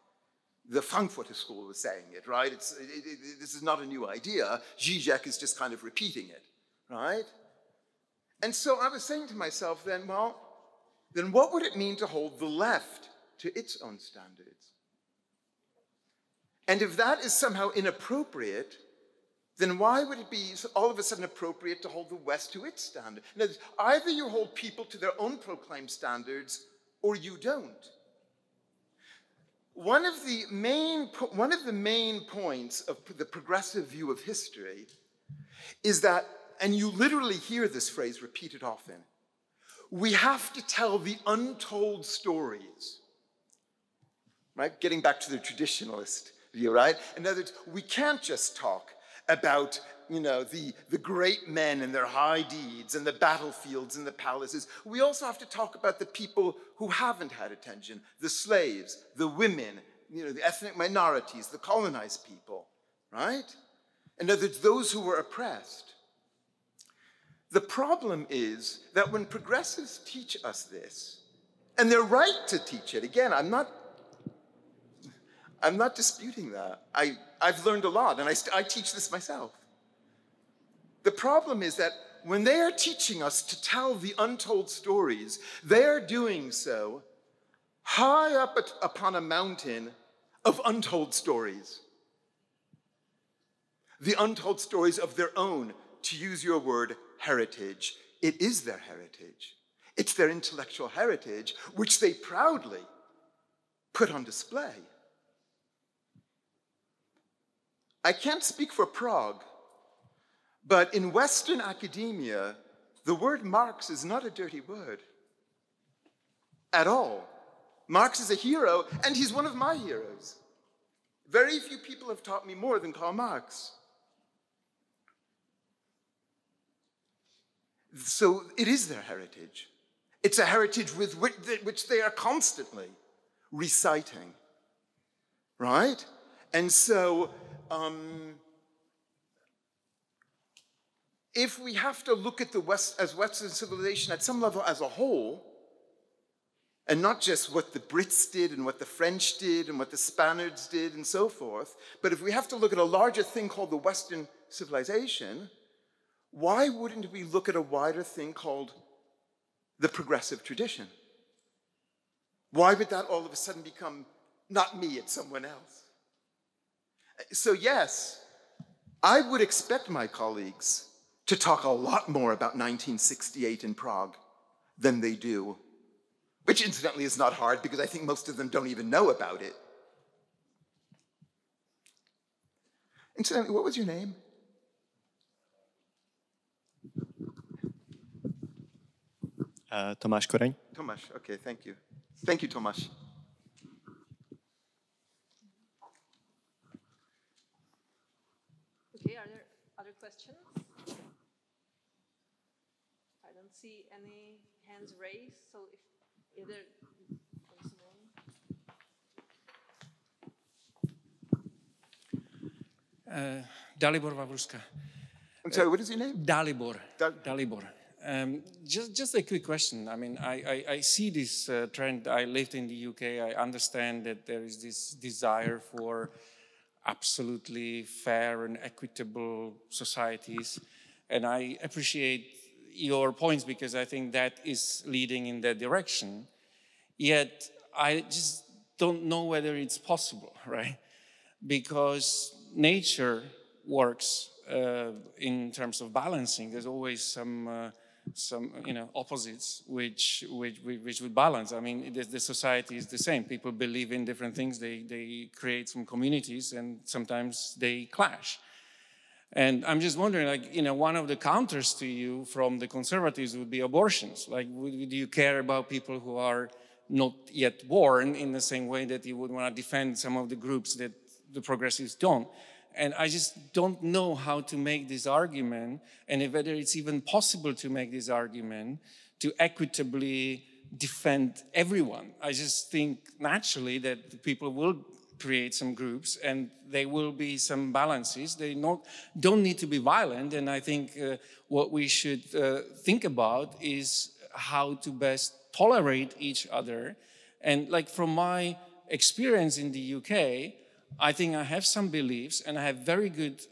The Frankfurter School was saying it, right? This is not a new idea. Žižek is just kind of repeating it, right? And so I was saying to myself then, well, then what would it mean to hold the left to its own standards? And if that is somehow inappropriate, then why would it be all of a sudden appropriate to hold the West to its standard? In other words, either you hold people to their own proclaimed standards, or you don't. One of the main points of the progressive view of history is that, and you literally hear this phrase repeated often, we have to tell the untold stories. Right? Getting back to the traditionalist view, right? In other words, we can't just talk about the great men and their high deeds and the battlefields and the palaces. We also have to talk about the people who haven't had attention, the slaves, the women, the ethnic minorities, the colonized people, right? In other words, those who were oppressed. The problem is that when progressives teach us this, and they're right to teach it, again, I'm not disputing that. I've learned a lot, and I teach this myself. The problem is that when they are teaching us to tell the untold stories, they are doing so high up upon a mountain of untold stories. The untold stories of their own, to use your word, heritage, It is their heritage. It's their intellectual heritage, which they proudly put on display. I can't speak for Prague, but in Western academia, the word Marx is not a dirty word at all. Marx is a hero, and he's one of my heroes. Very few people have taught me more than Karl Marx. So it is their heritage. It's a heritage with which they are constantly reciting, right? And so, if we have to look at the West as Western civilization at some level as a whole, and not just what the Brits did and what the French did and what the Spaniards did and so forth, but if we have to look at a larger thing called the Western civilization, why wouldn't we look at a wider thing called the progressive tradition? Why would that all of a sudden become not me, it's someone else? So yes, I would expect my colleagues to talk a lot more about 1968 in Prague than they do, which incidentally is not hard because I think most of them don't even know about it. Incidentally, what was your name? Tomáš Koreň. Tomáš, okay, thank you. Thank you, Tomáš. Okay, are there other questions? I don't see any hands raised, so if either comes one. Dalibor Vavruska. I'm sorry, what is your name? Dalibor. Dalibor. Just a quick question. I mean, I see this trend. I lived in the UK. I understand that there is this desire for absolutely fair and equitable societies. And I appreciate your points because I think that is leading in that direction. Yet, I just don't know whether it's possible, right? Because nature works in terms of balancing. There's always some opposites which would balance. I mean, the society is the same. People believe in different things. They create some communities, and sometimes they clash. And I'm just wondering, like, one of the counters to you from the conservatives would be abortions. Like, do you care about people who are not yet born in the same way that you would want to defend some of the groups that the progressives don't? And I just don't know how to make this argument, and whether it's even possible to make this argument to equitably defend everyone. I just think naturally that the people will create some groups, and there will be some balances. They don't need to be violent, and I think what we should think about is how to best tolerate each other. And like from my experience in the UK, I think I have some beliefs and I have very good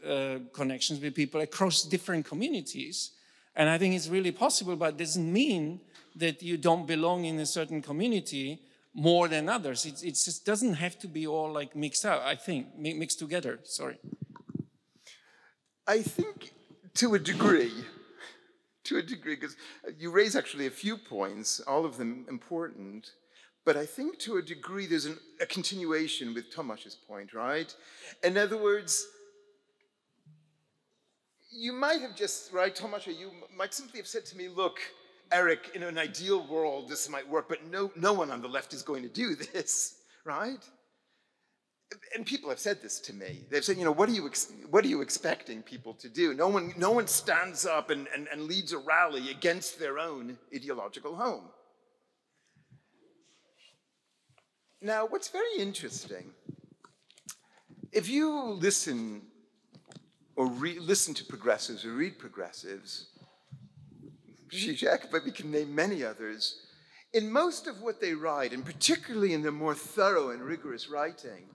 connections with people across different communities. And I think it's really possible, but it doesn't mean that you don't belong in a certain community more than others. It just doesn't have to be all like mixed out, I think, mixed together, sorry. I think to a degree, because you raise actually a few points, all of them important. But I think to a degree there's a continuation with Tomáš's point, right? In other words, you might have just, right, Tomáš, you might simply have said to me, look, Eric, in an ideal world this might work, but no one on the left is going to do this, right? And people have said this to me. They've said, what are you expecting people to do? No one stands up and leads a rally against their own ideological home. Now, what's very interesting, if you listen or listen to progressives or read progressives, Zizek, but we can name many others, in most of what they write, and particularly in their more thorough and rigorous writing,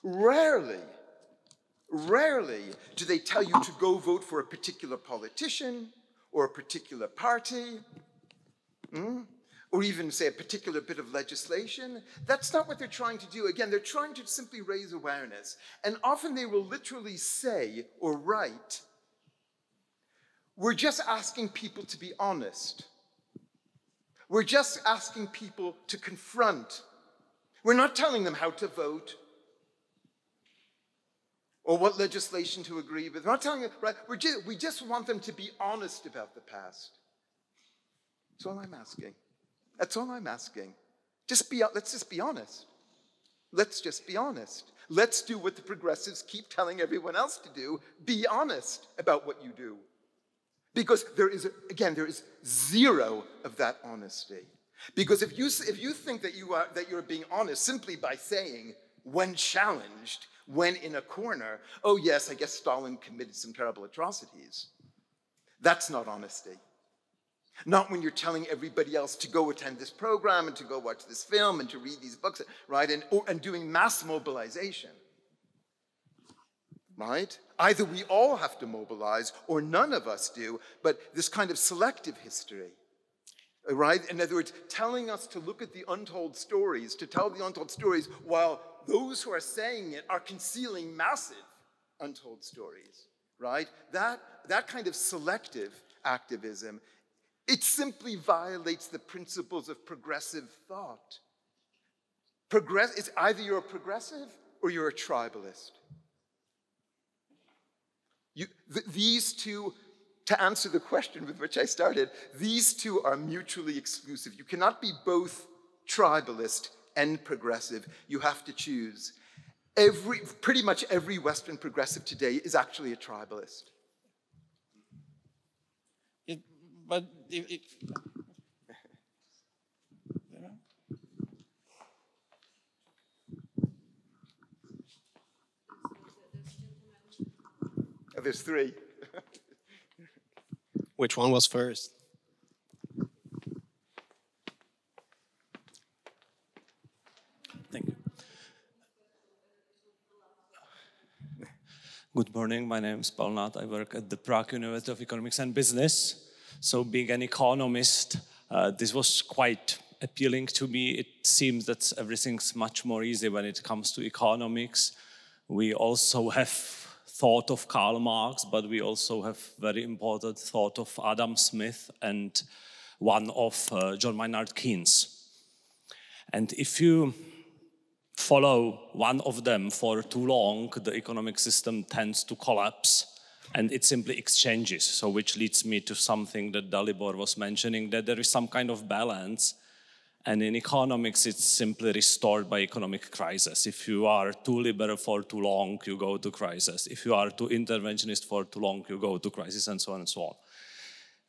rarely do they tell you to go vote for a particular politician or a particular party. Or even, say, a particular bit of legislation. That's not what they're trying to do. Again, they're trying to simply raise awareness. And often they will literally say or write, we're just asking people to be honest. We're just asking people to confront. We're not telling them how to vote or what legislation to agree with. We're not telling them, right? We just want them to be honest about the past. That's all I'm asking. That's all I'm asking. Let's just be honest. Let's just be honest. Let's do what the progressives keep telling everyone else to do. Be honest about what you do. Because there is zero of that honesty. Because if you think that you're being honest simply by saying, when challenged, when in a corner, oh yes, I guess Stalin committed some terrible atrocities. That's not honesty. Not when you're telling everybody else to go attend this program and to go watch this film and to read these books, right? And doing mass mobilization, right? Either we all have to mobilize or none of us do, but this kind of selective history, right? In other words, telling us to look at the untold stories, to tell the untold stories while those who are saying it are concealing massive untold stories, right? That kind of selective activism, it simply violates the principles of progressive thought. It's either you're a progressive or you're a tribalist. These two, to answer the question with which I started, these two are mutually exclusive. You cannot be both tribalist and progressive. You have to choose. Pretty much every Western progressive today is actually a tribalist. Oh, there's three. Which one was first? Thank you. Good morning, my name is Paul Nat. I work at the Prague University of Economics and Business. So being an economist, this was quite appealing to me. It seems that everything's much more easy when it comes to economics. We also have thought of Karl Marx, but we also have very important thought of Adam Smith and one of John Maynard Keynes. And if you follow one of them for too long, the economic system tends to collapse and it simply exchanges. So which leads me to something that Dalibor was mentioning, that there is some kind of balance. And in economics, it's simply restored by economic crisis. If you are too liberal for too long, you go to crisis. If you are too interventionist for too long, you go to crisis, and so on and so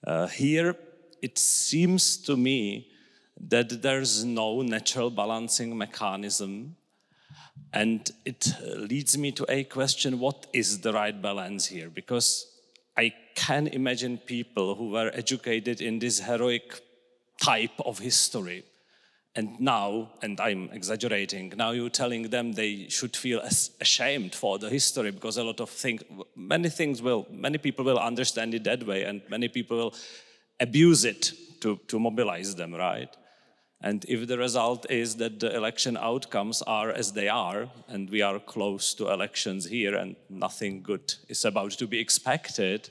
on. Here, it seems to me that there's no natural balancing mechanism. And it leads me to a question, what is the right balance here? Because I can imagine people who were educated in this heroic type of history. And now, and I'm exaggerating, now you're telling them they should feel ashamed for the history because a lot of things, many people will understand it that way and many people will abuse it to mobilize them, right? And if the result is that the election outcomes are as they are, and we are close to elections here and nothing good is about to be expected,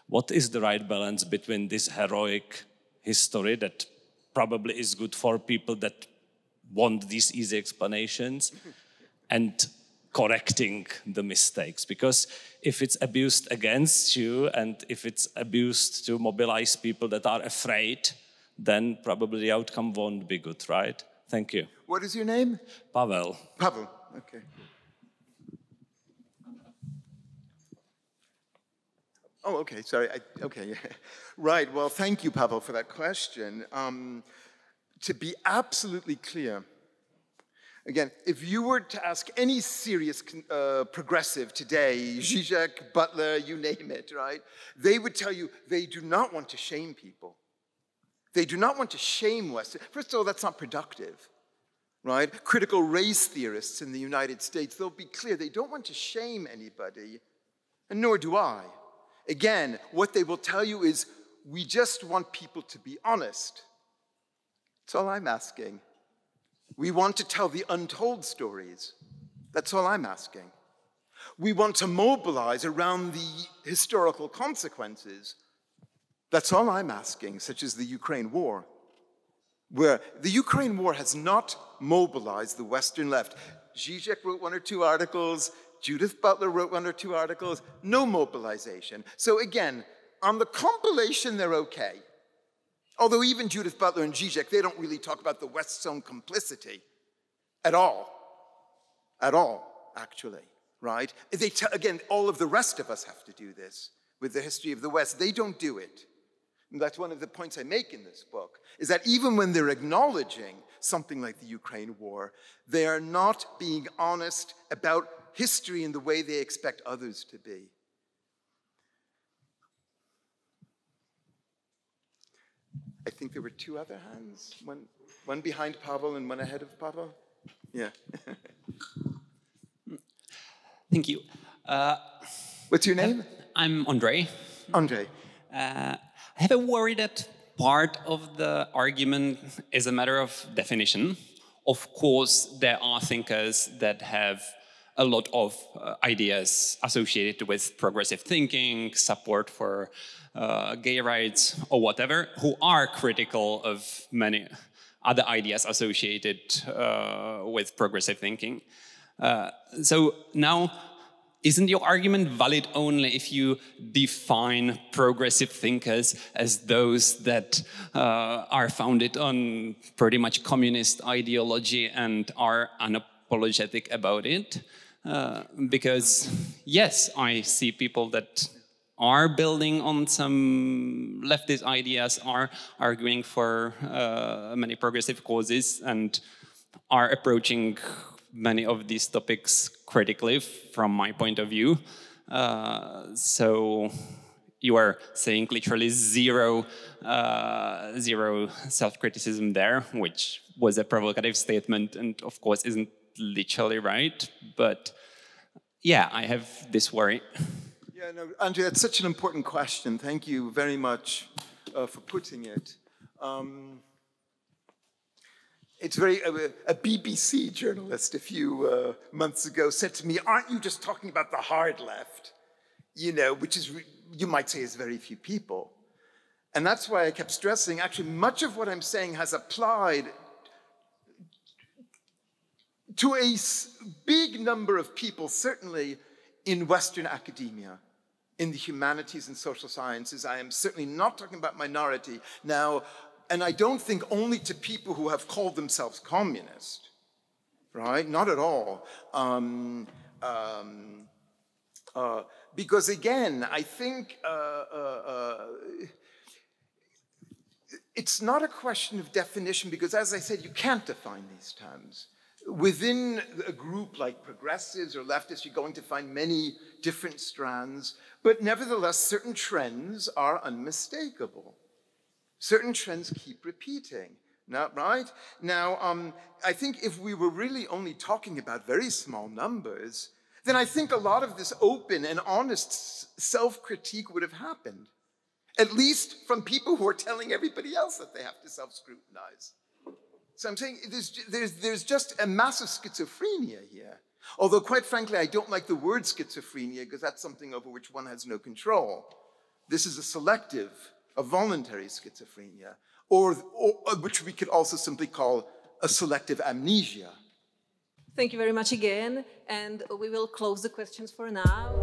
what is the right balance between this heroic history that probably is good for people that want these easy explanations and correcting the mistakes? Because if it's abused against you and if it's abused to mobilize people that are afraid, then probably the outcome won't be good, right? Thank you. What is your name? Pavel. Pavel, okay. Oh, okay, sorry, okay. Right, well, thank you, Pavel, for that question. To be absolutely clear, again, if you were to ask any serious progressive today, Zizek, Butler, you name it, right? They would tell you they do not want to shame people. They do not want to shame Western. First of all, that's not productive, right? Critical race theorists in the United States, they'll be clear, they don't want to shame anybody, and nor do I. Again, what they will tell you is, we just want people to be honest. That's all I'm asking. We want to tell the untold stories. That's all I'm asking. We want to mobilize around the historical consequences. That's all I'm asking, such as the Ukraine war, where the Ukraine war has not mobilized the Western left. Zizek wrote 1 or 2 articles, Judith Butler wrote 1 or 2 articles, no mobilization. So again, on the compilation, they're okay. Although even Judith Butler and Zizek, they don't really talk about the West's own complicity at all, actually, right? Again, all of the rest of us have to do this with the history of the West. They don't do it. And that's one of the points I make in this book, is that even when they're acknowledging something like the Ukraine war, they are not being honest about history in the way they expect others to be. I think there were 2 other hands, one behind Pavel and one ahead of Pavel. Yeah. Thank you. What's your name? I'm Andre. Andre. I have a worry that part of the argument is a matter of definition. Of course, there are thinkers that have a lot of ideas associated with progressive thinking, support for gay rights, or whatever, who are critical of many other ideas associated with progressive thinking. So now, isn't your argument valid only if you define progressive thinkers as those that are founded on pretty much communist ideology and are unapologetic about it? Because, yes, I see people that are building on some leftist ideas, are arguing for many progressive causes, and are approaching many of these topics critically from my point of view. So you are saying literally zero self-criticism there, which was a provocative statement and of course isn't literally right. But yeah, I have this worry. Yeah, no, Andrew, that's such an important question. Thank you very much for putting it. It's very, a BBC journalist a few months ago said to me, aren't you just talking about the hard left? You know, which is, you might say is very few people. And that's why I kept stressing, actually, much of what I'm saying has applied to a big number of people, certainly in Western academia, in the humanities and social sciences. I am certainly not talking about minority. Now, and I don't think only to people who have called themselves communist, right? Not at all. Because again, I think it's not a question of definition, because as I said, you can't define these terms. Within a group like progressives or leftists, you're going to find many different strands, but nevertheless, certain trends are unmistakable. Certain trends keep repeating, right? Now, I think if we were really only talking about very small numbers, then I think a lot of this open and honest self-critique would have happened, at least from people who are telling everybody else that they have to self-scrutinize. So I'm saying there's just a massive schizophrenia here. Although, quite frankly, I don't like the word schizophrenia, because that's something over which one has no control. This is a selective, a voluntary schizophrenia, or which we could also simply call a selective amnesia. Thank you very much again, and we will close the questions for now.